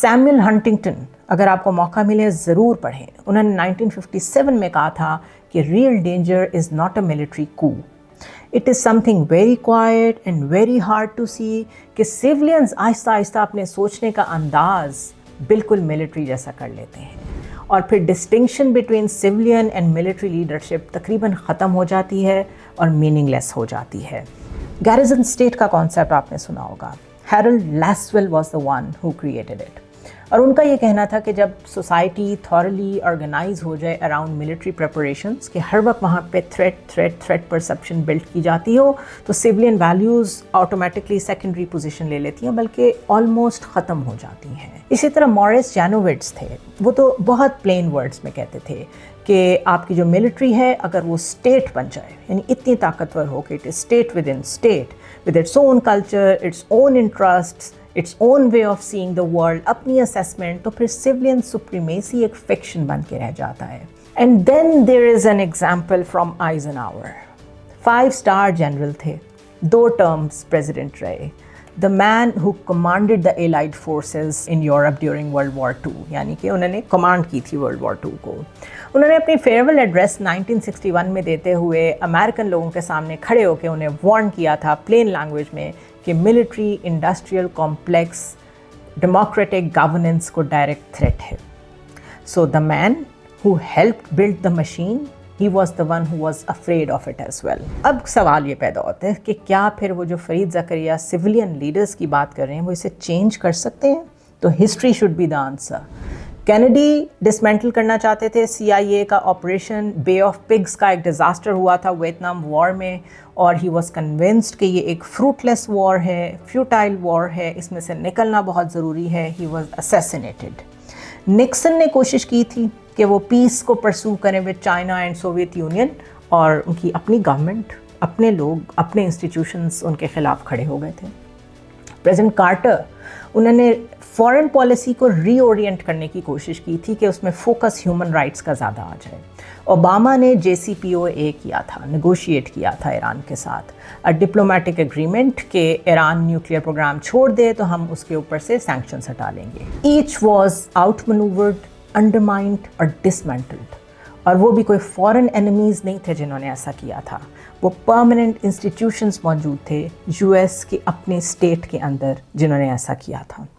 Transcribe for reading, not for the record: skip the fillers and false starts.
Samuel Huntington اگر آپ کو موقع ملے ضرور پڑھیں. انہوں نے 1957 میں کہا تھا کہ real danger is not a military coup. It is something very quiet and very hard to see کہ سیولینز آہستہ آہستہ اپنے سوچنے کا انداز بالکل ملٹری جیسا کر لیتے ہیں اور پھر distinction between civilian and military leadership تقریباً ختم ہو جاتی ہے اور میننگ لیس ہو جاتی ہے. گیرزن اسٹیٹ کا کانسیپٹ آپ نے سنا ہوگا. Harold Lasswell was the one who created it. اور ان کا یہ کہنا تھا کہ جب سوسائٹی تھورلی آرگنائز ہو جائے اراؤنڈ ملٹری پریپریشنس کہ ہر وقت وہاں پہ تھریٹ پرسیپشن بلڈ کی جاتی ہو تو civilian values automatically secondary position لے لیتی ہیں بلکہ آلموسٹ ختم ہو جاتی ہیں. اسی طرح موریس جینووٹس تھے, وہ تو بہت پلین ورڈز میں کہتے تھے کہ آپ کی جو ملٹری ہے اگر وہ اسٹیٹ بن جائے یعنی اتنی طاقتور ہو کہ it is state within state with its own culture, its own interests, its own way of seeing the world, اپنی اسیسمنٹ, تو پھر سولین سپریمیسی ایک فکشن بن کے رہ جاتا ہے. And then there is an example from Eisenhower. 5 star general تھے, 2 ٹرمز پریزیڈنٹ رہے. The man who commanded the Allied forces in Europe during World War II, یعنی کہ انہوں نے کمانڈ کی تھی World War II کو. انہوں نے اپنی فیئرویل ایڈریس 1961 میں دیتے ہوئے امریکن لوگوں کے سامنے کھڑے ہو کے انہیں وارن کیا تھا پلین لینگویج میں کہ military industrial complex democratic governance کو ڈائریکٹ تھریٹ ہے. So the man who helped build the machine, he was the one who was afraid of it as well. اب سوال یہ پیدا ہوتا ہے کہ کیا پھر وہ جو فرید زکریا سویلین لیڈرز کی بات کر رہے ہیں وہ اسے چینج کر سکتے ہیں؟ تو history should be the answer. Kennedy dismantle کرنا چاہتے تھے CIA کا آپریشن بے آف پگز کا ایک ڈیزاسٹر ہوا تھا ویتنام وار میں, اور ہی واز کنونسڈ کہ یہ ایک فروٹ لیس وار ہے, فیوٹائل وار ہے, اس میں سے نکلنا بہت ضروری ہے. He was assassinated. نکسن نے کوشش کی تھی کہ وہ پیس کو پرسو کریں with China and Soviet union, اور ان کی اپنی گورنمنٹ, اپنے لوگ, اپنے انسٹیٹیوشنز ان کے خلاف کھڑے ہو گئے تھے. پریزیڈنٹ کارٹر, انہوں نے فارن پالیسی کو ری اورینٹ کرنے کی کوشش کی تھی کہ اس میں فوکس ہیومن رائٹس کا زیادہ آ جائے. اوباما نے JCPOA کیا تھا, نیگوشیٹ کیا تھا ایران کے ساتھ ڈپلومیٹک اگریمنٹ کہ ایران نیوکلیئر پروگرام چھوڑ دے تو ہم اس کے اوپر سے سینکشنز ہٹا لیں گے. ایچ واز آؤٹ مینوورڈ, انڈرمائنڈ اور ڈسمینٹلڈ, اور وہ بھی کوئی فورن اینیمیز نہیں تھے جنہوں نے ایسا کیا تھا. وہ پرماننٹ انسٹیٹیوشنز موجود تھے US کے اپنے اسٹیٹ کے اندر جنہوں نے ایسا کیا تھا.